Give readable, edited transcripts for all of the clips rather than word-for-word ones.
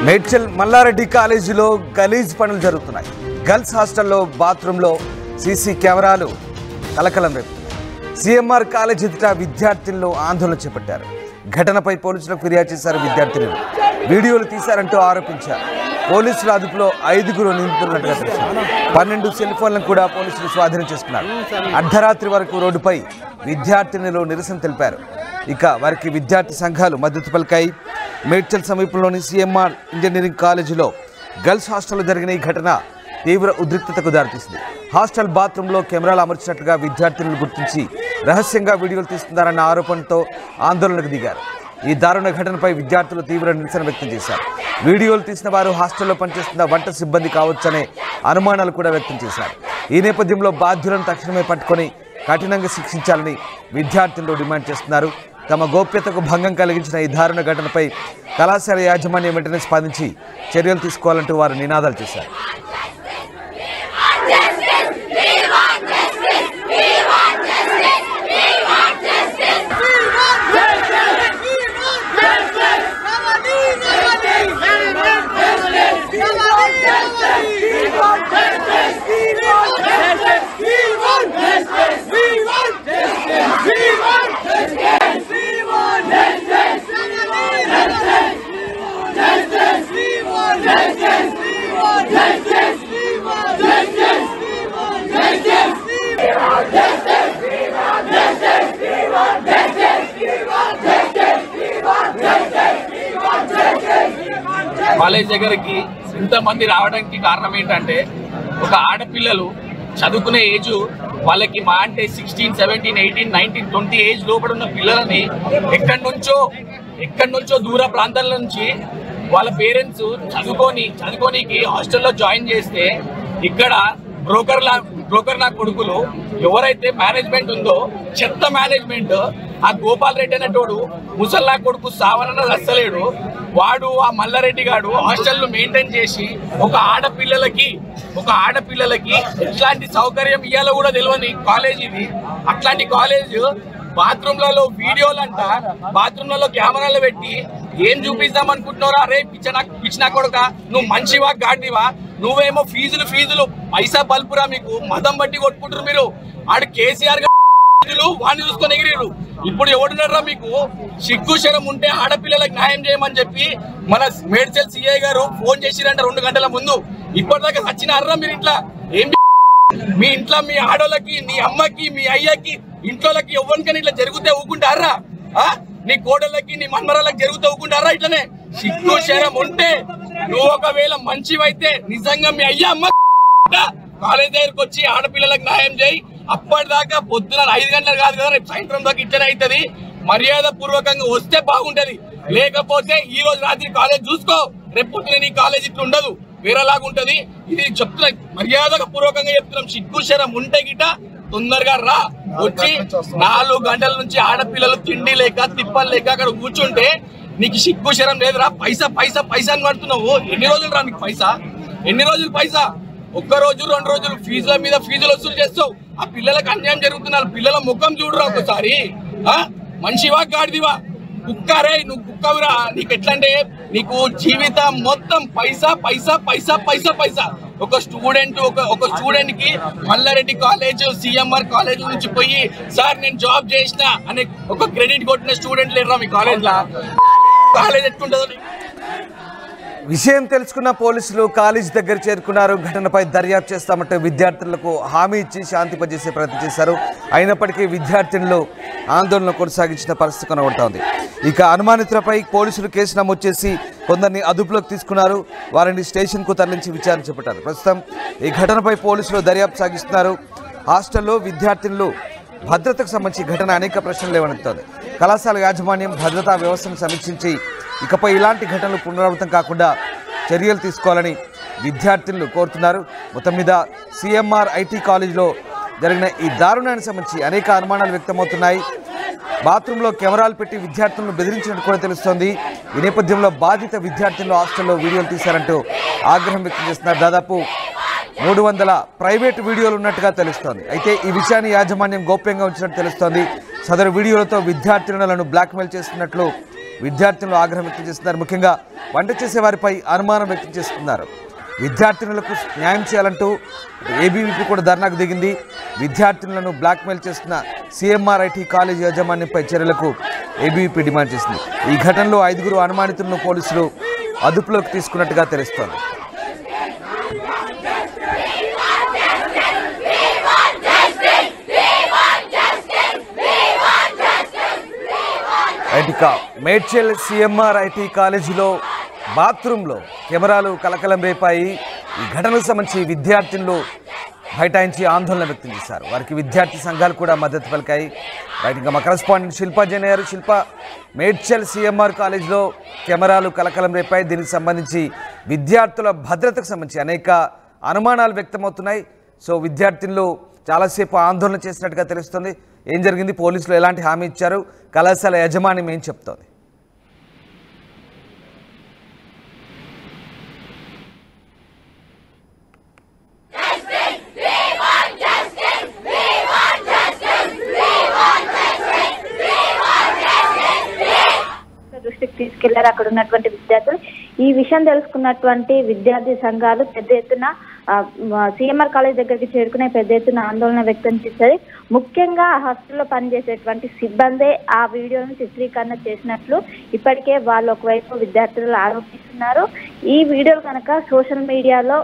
మేడ్చల్ మల్లారెడ్డి కాలేజీలో గలీజ్ పనులు జరుగుతున్నాయి. గర్ల్స్ హాస్టల్లో బాత్రూంలో సీసీ కెమెరాలు కలకలం రేపుతున్నాయి. సిఎంఆర్ కాలేజ్ ఎదుట విద్యార్థుల్లో ఆందోళన చేపట్టారు. ఘటనపై పోలీసులకు ఫిర్యాదు చేశారు. విద్యార్థులు వీడియోలు తీశారంటూ ఆరోపించారు. పోలీసుల అదుపులో 5గురు నిందితులున్నట్టుగా తెలిసింది. 12 సెల్ ఫోన్లను కూడా పోలీసులు స్వాధీనం చేసుకున్నారు. అర్ధరాత్రి వరకు రోడ్డుపై విద్యార్థినులు నిరసన తెలిపారు. ఇక వారికి విద్యార్థి సంఘాలు మద్దతు పలికాయి. మేడ్చల్ సమీపంలోని సిఎంఆర్ ఇంజనీరింగ్ కాలేజీలో గర్ల్స్ హాస్టల్లో జరిగిన ఈ ఘటన తీవ్ర ఉద్రిక్తతకు దారితీసింది. హాస్టల్ బాత్రూంలో కెమెరాలు అమర్చినట్లుగా విద్యార్థులను గుర్తించి రహస్యంగా వీడియోలు తీస్తున్నారన్న ఆరోపణతో ఆందోళనకు దిగారు. ఈ దారుణ ఘటనపై విద్యార్థులు తీవ్ర నిరసన వ్యక్తం చేశారు. వీడియోలు తీసిన వారు హాస్టల్లో పనిచేస్తున్న వంట సిబ్బంది కావచ్చనే అనుమానాలు కూడా వ్యక్తం చేశారు. ఈ నేపథ్యంలో బాధ్యులను తక్షణమే పట్టుకొని కఠినంగా శిక్షించాలని విద్యార్థులు డిమాండ్ చేస్తున్నారు. తమ గోప్యతకు భంగం కలిగించిన ఈ దారుణ ఘటనపై కళాశాల యాజమాన్యం వెంటనే స్పందించి చర్యలు తీసుకోవాలంటూ వారు నినాదాలు చేశారు. కాలేజ్ దగ్గరికి ఇంతమంది రావడానికి కారణం ఏంటంటే, ఒక ఆడపిల్లలు చదువుకునే ఏజ్ వాళ్ళకి మా అంటే 16, 17, 18, 19, 20 ఏజ్ లోపల ఉన్న పిల్లలని ఎక్కడి నుంచో దూర ప్రాంతాల నుంచి వాళ్ళ పేరెంట్స్ చదువుకోనికి హాస్టల్లో జాయిన్ చేస్తే, ఇక్కడ బ్రోకర్ నా కొడుకులు ఎవరైతే మేనేజ్మెంట్ ఉందో చెత్త మేనేజ్మెంట్, ఆ గోపాల్ రెడ్డి అనేటోడు ముసల్లా కొడుకు సావనన్న రస్తలేడు. వాడు ఆ మల్లారెడ్డి గాడు హాస్టల్ మెయింటైన్ చేసి ఒక ఆడపిల్లలకి ఎట్లాంటి సౌకర్యం ఇవ్వాలో కూడా తెలియని కాలేజ్ ఇది. అట్లాంటి కాలేజ్ బాత్రూమ్లలో వీడియోలంట, బాత్రూమ్లలో కెమెరాలు పెట్టి ఏం చూపిద్దాం అనుకుంటున్నారా? అరే పిచ్చినా కొడుక, నువ్వు మంచివా గాడివా? నువ్వేమో ఫీజులు పైసా బల్పురా, మీకు మదం బట్టి కొట్టుకుంటారు మీరు. ఆడు కేసీఆర్ వాడిని చూసుకొని ఎగిరిరు. ఇప్పుడు ఎవడున్నారా? మీకు సిగ్గు శరం ఉంటే ఆడపిల్లలకు న్యాయం చేయమని చెప్పి మన మేడ్చల్ సిఐ గారు ఫోన్ చేసిరంట 2 గంటల ముందు. ఇప్పటిదాకా సచ్చినారా మీరు? ఇంట్లో ఏం మీ ఇంట్లో మీ ఆడోళ్ళకి, నీ అమ్మకి, మీ అయ్యకి, ఇంట్లోకి ఎవరికైనా ఇట్లా జరిగితే ఊకుంటారా? నీ కోడళ్ళకి, నీ మన్మరాలకు జరుగుతూ ఊకుంటారా? ఇట్లనే సిగ్గు శరం ఉంటే నువ్వు ఒకవేళ మంచివైతే నిజంగా మీ అయ్య అమ్మ కాలేజ్ దగ్గరకు వచ్చి ఆడపిల్లలకు న్యాయం చేయి. అప్పటిదాకా పొద్దున 5 గంటలు కాదు కదా, రేపు సాయంత్రం దాకా ఇట్లనే అవుతుంది. మర్యాద పూర్వకంగా వస్తే బాగుంటది. లేకపోతే ఈ రోజు రాత్రి కాలేజ్ చూసుకో, రేపు పొద్దున నీ కాలేజ్ ఇట్లా ఉండదు, వేరేలాగా ఉంటది. ఇది చెప్తున్నా, మర్యాదగా పూర్వకంగా చెప్తున్నాం. సిగ్గు శరం ఉంటే గిట తొందరగా రా. వచ్చి 4 గంటల నుంచి ఆడపిల్లలు తిండి లేక తిప్పలు లేక అక్కడ కూర్చుంటే నీకు సిగ్గు శరం లేదురా? పైసా అని పడుతున్నావు. ఎన్ని రోజులు రా నీకు పైసా? ఎన్ని రోజులు పైసా? 1 రోజు 2 రోజులు ఫీజుల మీద ఫీజులు వసూలు చేస్తావు. ఆ పిల్లలకు అన్యాయం జరుగుతున్నారు. పిల్లల ముఖం చూడరా ఒకసారి. మనిషివా గాడిదివా? కుక్కరే నువ్వు, కుక్కవిరా. నీకు ఎట్లంటే నీకు జీవితం మొత్తం పైసా. ఒక స్టూడెంట్ కి మల్లారెడ్డి కాలేజ్, సిఎంఆర్ కాలేజ్ నుంచి పోయి సార్ నేను జాబ్ చేసిన అనే ఒక క్రెడిట్ కొట్టిన స్టూడెంట్ లేరురా మీ కాలేజ్లో. కాలేజ్ ఎట్లుంటుందో విషయం తెలుసుకున్న పోలీసులు కాలేజ్ దగ్గర చేరుకున్నారు. ఘటనపై దర్యాప్తు చేస్తామంటే విద్యార్థులకు హామీ ఇచ్చి శాంతింపజేసే ప్రయత్నం చేశారు. అయినప్పటికీ విద్యార్థులు ఆందోళన కొనసాగించిన పరిస్థితి కనబడుతోంది. ఇక అనుమానితులపై పోలీసులు కేసు నమోదు చేసి కొందరిని అదుపులోకి తీసుకున్నారు. వారిని స్టేషన్కు తరలించి విచారణ చేపట్టారు. ప్రస్తుతం ఈ ఘటనపై పోలీసులు దర్యాప్తు సాగిస్తున్నారు. హాస్టల్లో విద్యార్థులు భద్రతకు సంబంధించి ఘటన అనేక ప్రశ్నలు లేవనెత్తుతోంది. కళాశాల యాజమాన్యం భద్రతా వ్యవస్థను సమీక్షించి ఇకపై ఇలాంటి ఘటనలు పునరావృతం కాకుండా చర్యలు తీసుకోవాలని విద్యార్థులు కోరుతున్నారు. మొత్తం మీద సిఎంఆర్ ఐటీ కాలేజీలో జరిగిన ఈ దారుణానికి సంబంధించి అనేక అనుమానాలు వ్యక్తమవుతున్నాయి. బాత్రూంలో కెమెరాలు పెట్టి విద్యార్థులను బెదిరించినట్టు కూడా తెలుస్తోంది. ఈ నేపథ్యంలో బాధిత విద్యార్థులు హాస్టల్లో వీడియోలు తీశారంటూ ఆగ్రహం వ్యక్తం చేస్తున్నారు. దాదాపు 300 ప్రైవేట్ వీడియోలు ఉన్నట్టుగా తెలుస్తోంది. అయితే ఈ విషయాన్ని యాజమాన్యం గోప్యంగా ఉంచినట్టు తెలుస్తోంది. సదరు వీడియోలతో విద్యార్థినులను బ్లాక్మెయిల్ చేస్తున్నట్లు విద్యార్థులు ఆగ్రహం వ్యక్తం చేస్తున్నారు. ముఖ్యంగా వంట చేసే వారిపై అనుమానం వ్యక్తం చేస్తున్నారు. విద్యార్థినులకు న్యాయం చేయాలంటూ ఏబీవీపీ కూడా ధర్నాకు దిగింది. విద్యార్థినులను బ్లాక్మెయిల్ చేస్తున్న సిఎంఆర్ ఐటీ కాలేజీ యాజమాన్యంపై చర్యలకు ఏబీవీపీ డిమాండ్ చేసింది. ఈ ఘటనలో 5 అనుమానితులను పోలీసులు అదుపులోకి తీసుకున్నట్టుగా తెలుస్తోంది. ఐటికా మేడ్చల్ సిఎంఆర్ ఐటీ కాలేజీలో బాత్రూంలో కెమెరాలు కలకలం రేపాయి. ఈ ఘటనకు సంబంధించి విద్యార్థులు బైఠాయించి ఆందోళన వ్యక్తం చేశారు. వారికి విద్యార్థి సంఘాలు కూడా మద్దతు పలికాయి. రైట్గా మా కరెస్పాండెంట్ శిల్ప జైన్ గారు. శిల్ప, మేడ్చల్ సిఎంఆర్ కాలేజీలో కెమెరాలు కలకలం రేపాయి. దీనికి సంబంధించి విద్యార్థుల భద్రతకు సంబంధించి అనేక అనుమానాలు వ్యక్తమవుతున్నాయి. సో విద్యార్థులు చాలాసేపు ఆందోళన చేసినట్టుగా తెలుస్తుంది. ఏం జరిగింది? పోలీసులు ఎలాంటి హామీ ఇచ్చారు? కళాశాల యాజమాన్యం ఏం చెప్తోంది? దృష్టికి తీసుకెళ్లారు అక్కడ ఉన్నటువంటి విద్యార్థులు. ఈ విషయం తెలుసుకున్నటువంటి విద్యార్థి సంఘాలు పెద్ద ఎత్తున సిఎంఆర్ కాలేజ్ దగ్గరికి చేరుకునే పెద్ద ఎత్తున ఆందోళన వ్యక్తం చేశారు. ముఖ్యంగా హాస్టల్లో పనిచేసేటువంటి సిబ్బందే ఆ వీడియోను చిత్రీకరణ చేసినట్లు ఇప్పటికే వాళ్ళు ఒకవైపు విద్యార్థులు ఆరోపిస్తున్నారు. ఈ వీడియోలు కనుక సోషల్ మీడియాలో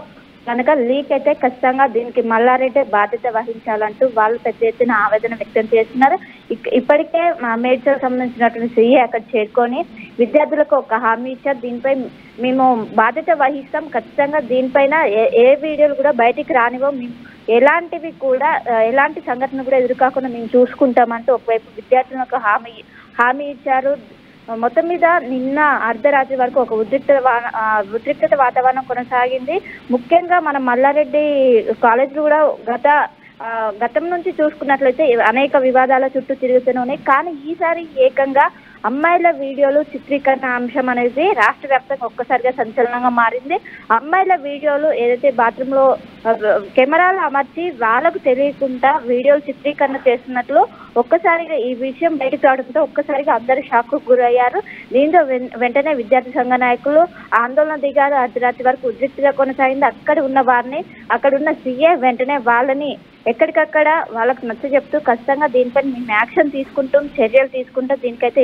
కనుక లీక్ అయితే ఖచ్చితంగా దీనికి మల్లారెడ్డి బాధ్యత వహించాలంటూ వాళ్ళు పెద్ద ఎత్తున ఆవేదన వ్యక్తం చేస్తున్నారు. ఇప్పటికే మేడ్చల్ సంబంధించినటువంటి సిఏ అక్కడ చేరుకొని విద్యార్థులకు ఒక హామీ ఇచ్చారు. దీనిపై మేము బాధ్యత వహిస్తాం, ఖచ్చితంగా దీనిపైన ఏ వీడియోలు కూడా బయటికి రానివ్వం, ఎలాంటివి కూడా ఎలాంటి సంఘటన కూడా ఎదురుకాకుండా మేము చూసుకుంటామంటూ ఒకవైపు విద్యార్థులకు హామీ ఇచ్చారు. మొత్తం మీద నిన్న అర్ధరాత్రి వరకు ఒక ఉద్రిక్తత వాతావరణం కొనసాగింది. ముఖ్యంగా మన మల్లారెడ్డి కాలేజీలు కూడా గతం నుంచి చూసుకున్నట్లయితే అనేక వివాదాల చుట్టూ తిరుగుతూనే ఉన్నాయి. కానీ ఈసారి ఏకంగా అమ్మాయిల వీడియోలు చిత్రీకరణ అంశం అనేది రాష్ట్ర వ్యాప్తంగా ఒక్కసారిగా సంచలనంగా మారింది. అమ్మాయిల వీడియోలు ఏదైతే బాత్రూమ్ లో కెమెరాలు అమర్చి వాళ్ళకు తెలియకుండా వీడియోలు చిత్రీకరణ చేస్తున్నట్లు ఒక్కసారిగా ఈ విషయం బయటకు రావడంతో ఒక్కసారిగా అందరూ షాక్ కు గురయ్యారు. దీంతో వెంటనే విద్యార్థి సంఘ నాయకులు ఆందోళన దిగారు. అర్ధరాత్రి వరకు ఉద్రిక్తగా కొనసాగింది. అక్కడ ఉన్న సీఏ వెంటనే వాళ్ళని ఎక్కడికక్కడ వాళ్ళకు నచ్చ చెప్తూ ఖచ్చితంగా దీనిపై మేము యాక్షన్ తీసుకుంటాం, చర్యలు తీసుకుంటాం, దీనికైతే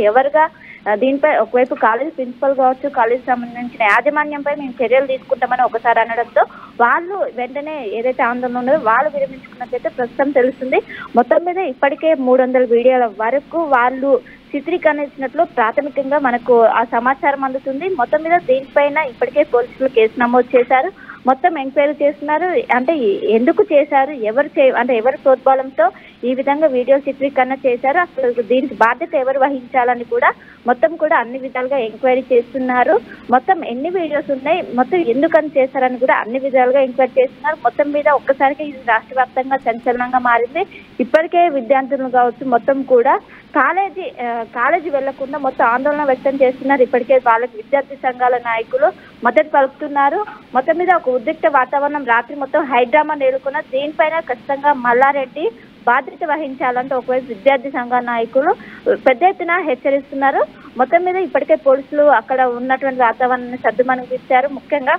దీనిపై ఒకవైపు కాలేజ్ ప్రిన్సిపల్ కావచ్చు, కాలేజ్ సంబంధించిన యాజమాన్యంపై మేము చర్యలు తీసుకుంటామని ఒకసారి అనడంతో వాళ్ళు వెంటనే ఏదైతే ఆందోళన ఉన్నదో వాళ్ళు విరమించుకున్నట్లయితే ప్రస్తుతం తెలుస్తుంది. మొత్తం మీద ఇప్పటికే 300 వీడియోల వరకు వాళ్ళు చిత్రీకరించినట్లు ప్రాథమికంగా మనకు ఆ సమాచారం అందుతుంది. మొత్తం మీద దీనిపైన ఇప్పటికే పోలీసులు కేసు నమోదు చేశారు. మొత్తం ఎంక్వైరీ చేస్తున్నారు. అంటే ఎందుకు చేశారు, ఎవరి ప్రోద్బలంతో ఈ విధంగా వీడియో చిత్రీకరణ చేశారు, అసలు దీనికి బాధ్యత ఎవరు వహించాలని కూడా మొత్తం కూడా అన్ని విధాలుగా ఎంక్వైరీ చేస్తున్నారు. మొత్తం ఎన్ని వీడియోస్ ఉన్నాయి, మొత్తం ఎందుకని చేశారని కూడా అన్ని విధాలుగా ఎంక్వైరీ చేస్తున్నారు. మొత్తం మీద ఒక్కసారిగా ఇది రాష్ట్ర వ్యాప్తంగా సంచలనంగా మారింది. ఇప్పటికే విద్యార్థులు కావచ్చు మొత్తం కూడా కాలేజీ వెళ్లకుండా మొత్తం ఆందోళన వ్యక్తం చేస్తున్నారు. ఇప్పటికే వాళ్ళకి విద్యార్థి సంఘాల నాయకులు మద్దతు పలుకుతున్నారు. మొత్తం మీద ఒక ఉద్రిక్త వాతావరణం రాత్రి మొత్తం హైడ్రామా నేర్కొన్న దీనిపైన ఖచ్చితంగా మల్లారెడ్డి బాధ్యత వహించాలంటే ఒకవైపు విద్యార్థి సంఘ నాయకులు పెద్ద ఎత్తున హెచ్చరిస్తున్నారు. మొత్తం మీద ఇప్పటికే పోలీసులు అక్కడ ఉన్నటువంటి వాతావరణాన్ని సద్దుమణిగించారు. ముఖ్యంగా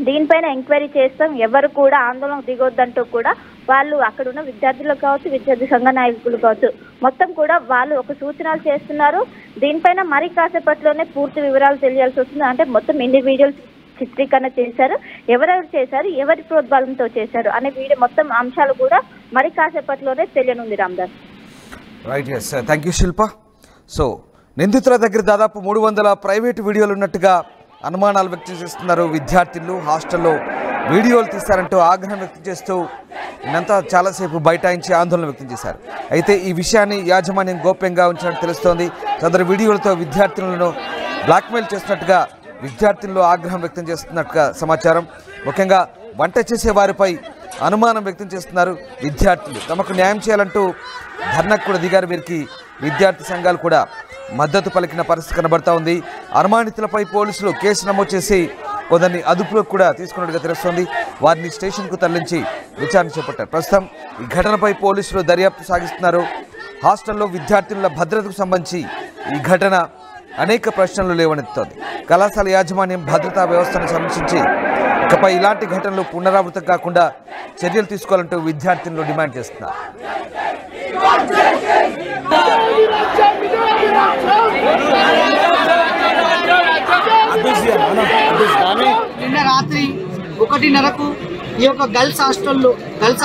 దీనిపైన ఎంక్వైరీ చేస్తాం, ఎవరు కూడా ఆందోళన దిగొద్దంటూ కూడా వాళ్ళు అక్కడ ఉన్న విద్యార్థులకు కావచ్చు, విద్యార్థి సంఘ నాయకులు కావచ్చు మొత్తం కూడా వాళ్ళు ఒక సూచనలు చేస్తున్నారు. దీనిపైన మరి కాసేపట్లోనే పూర్తి వివరాలు తెలియాల్సి వస్తుంది. అంటే మొత్తం ఎన్ని వీడియోలు చిత్రీకరణ చేశారు, ఎవరెవరు చేశారు, ఎవరి ప్రోద్బలంతో చేశారు అనే వీడియో మొత్తం అంశాలు కూడా మరి కాసేపట్లోనే తెలియనుంది. Ramdas. Right, yes, thank you Shilpa. So నిందితుల దగ్గర దాదాపు 300 ప్రైవేటు వీడియోలు ఉన్నట్టుగా అనుమానాలు వ్యక్తం చేస్తున్నారు విద్యార్థులు. హాస్టల్లో వీడియోలు తీశారంటూ ఆగ్రహం వ్యక్తం చేస్తూ నిన్నంతా చాలాసేపు బైఠాయించి ఆందోళన వ్యక్తం చేశారు. అయితే ఈ విషయాన్ని యాజమాన్యం గోప్యంగా ఉంచినట్టు తెలుస్తోంది. సదరు వీడియోలతో విద్యార్థులను బ్లాక్మెయిల్ చేస్తున్నట్టుగా విద్యార్థుల్లో ఆగ్రహం వ్యక్తం చేస్తున్నట్టుగా సమాచారం. ముఖ్యంగా వంట చేసే వారిపై అనుమానం వ్యక్తం చేస్తున్నారు విద్యార్థులు. తమకు న్యాయం చేయాలంటూ ధర్నాకు కూడా దిగారు. వీరికి విద్యార్థి సంఘాలు కూడా మద్దతు పలికిన పరిస్థితి కనబడతా ఉంది. అనుమానితులపై పోలీసులు కేసు నమోదు చేసి కొందరిని అదుపులోకి కూడా తీసుకున్నట్టుగా తెలుస్తోంది. వారిని స్టేషన్కు తరలించి విచారణ చేపట్టారు. ప్రస్తుతం ఈ ఘటనపై పోలీసులు దర్యాప్తు సాగిస్తున్నారు. హాస్టల్లో విద్యార్థుల భద్రతకు సంబంధించి ఈ ఘటన అనేక ప్రశ్నలు లేవనెత్తుతోంది. కళాశాల యాజమాన్యం భద్రతా వ్యవస్థను సమీక్షించి ఇకపై ఇలాంటి ఘటనలు పునరావృతం కాకుండా చర్యలు తీసుకోవాలంటూ విద్యార్థులు డిమాండ్ చేస్తున్నారు. నిన్న రాత్రి 1:30కు ఈ యొక్క గర్ల్స్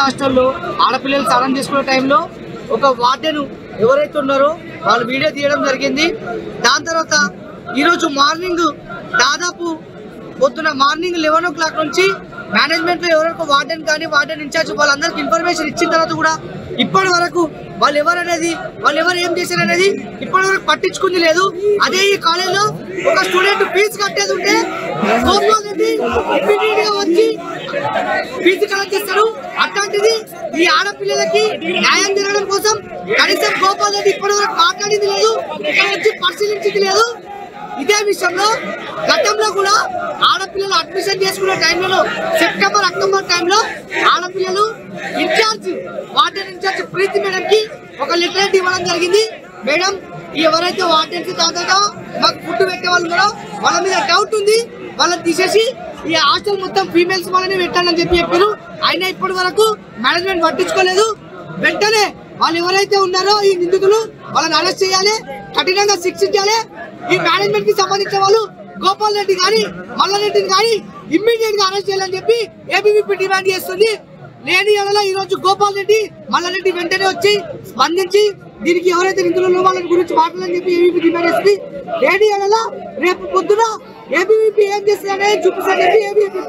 హాస్టల్లో ఆడపిల్లలు స్నానం చేసుకునే టైంలో ఒక వార్డెన్ ఎవరైతే ఉన్నారో వాళ్ళు వీడియో తీయడం జరిగింది. దాని తర్వాత ఈరోజు మార్నింగ్ దాదాపు పొద్దున మార్నింగ్ 11 o'clock నుంచి మేనేజ్మెంట్లో ఎవరైనా వార్డెన్ కానీ వార్డెన్ ఇన్ఛార్జ్ వాళ్ళందరికీ ఇన్ఫర్మేషన్ ఇచ్చిన తర్వాత కూడా ఇప్పటి వరకు వాళ్ళు ఎవరు ఏం చేశారు అనేది ఇప్పటి వరకు పట్టించుకుంది లేదు. అదే ఈ కాలేజీలో ఒక స్టూడెంట్ ఫీజు కట్టేది ఉంటే వచ్చి ఫీజు కలెక్ట్ చేస్తారు. అట్లాంటిది ఈ ఆడపిల్లలకి న్యాయం జరగడం కోసం కనీసం గోపాల్ రెడ్డి ఇప్పటి వరకు మాట్లాడింది లేదు, ఇక్కడ వచ్చి పరిశీలించింది లేదు. ఇదే విషయంలో గతంలో కూడా ఆడపిల్లలు అడ్మిషన్ చేసుకునే టైంలో సెప్టెంబర్ అక్టోబర్ టైంలో ఆడపిల్లలు వార్డెన్ ఇన్ఛార్జ్ ప్రీతి మేడం కి ఒక లెటర్ ఇవ్వడం జరిగింది. మేడం ఎవరైతే వార్డెన్స్ తర్వాత మాకు ఫుడ్ పెట్టే వాళ్ళు ఉన్నారో వాళ్ళ మీద డౌట్ ఉంది, వాళ్ళని తీసేసి ఈ హాస్టల్ మొత్తం ఫీమేల్స్ వాళ్ళని పెట్టాలని చెప్పారు. అయినా ఇప్పటి వరకు మేనేజ్మెంట్ పట్టించుకోలేదు. వెంటనే వాళ్ళు ఎవరైతే ఉన్నారో ఈ నిందితులు వాళ్ళని అరెస్ట్ చేయాలి, కఠినంగా శిక్షించాలి. ఈ మేనేజ్మెంట్ కి సంబంధించిన వాళ్ళు గోపాల్ రెడ్డి కానీ మల్లారెడ్డిని కానీ ఇమ్మీడియట్ గా అరెస్ట్ చేయాలని చెప్పి ఏబీవీపీ డిమాండ్ చేస్తుంది. లేని ఎడల ఈ రోజు గోపాల్ రెడ్డి మల్లారెడ్డి వెంటనే వచ్చి స్పందించి దీనికి ఎవరైతే నిందితులు వాళ్ళ గురించి మాట్లాడాలని చెప్పి ఏబీవీపీ డిమాండ్ చేస్తుంది. లేని ఎడల రేపు పొద్దున ఏబీవీపీ ఏం చేస్తుందనే చూపిస్తారని చెప్పి ABVP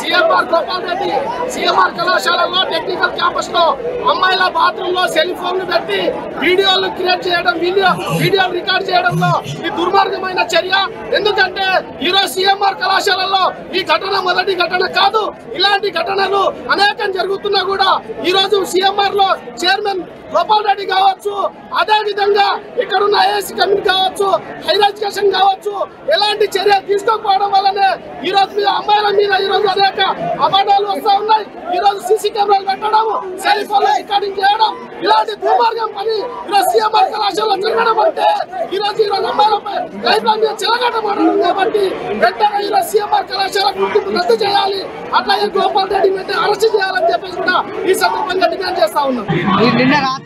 CMR Gopal Reddy CMR కళాశాలలో టెక్నికల్ క్యాంపస్ లో అమ్మాయిల బాత్రూమ్ లో సెల్ ఫోన్లు పెట్టి వీడియోలు క్రియేట్ చేయడం, వీడియోలు రికార్డ్ చేయడంలో ఈ దుర్మార్గమైన చర్య. ఎందుకంటే ఈరోజు సీఎంఆర్ కళాశాలలో ఈ ఘటన మొదటి ఘటన కాదు. ఇలాంటి ఘటనలు అనేకం జరుగుతున్నా కూడా ఈ రోజు సీఎంఆర్ లో చైర్మన్ గోపాల్ రెడ్డి కావచ్చు, అదే విధంగా ఇక్కడ ఉన్న ఐఏఎస్ కమిటీ కావచ్చు, హైయర్ ఎడ్యుకేషన్ కావచ్చు, ఎలాంటి చర్యలు తీసుకోకపోవడం వల్లనే ఈ రోజు మీద అమ్మాయిల మీద ఈ రోజు అనేక అబద్ధాలు వస్తూ ఉన్నాయి. ఈ రోజు సీసీ కెమెరాలు పెట్టడం, సెల్ ఫోన్ రికార్డింగ్ చేయడం, ఇలాంటి దుర్మార్గం పని ఈరోజు సీఎంఆర్ కళాశాలలో జరగడం అంటే ఈరోజు అమ్మాయిలపై లైఫ్ లాంగ్ మీద చెలగటపడడం. కాబట్టి వెంటనే ఈరోజు సీఎంఆర్ కళాశాల గుర్తింపు రద్దు చేయాలి, అట్లాగే గోపాల్ రెడ్డి వెంటనే అరెస్ట్ చేయాలని చెప్పేసి కూడా ఈ సందర్భంగా డిమాండ్ చేస్తా ఉన్నాం. నిన్న రాత్రి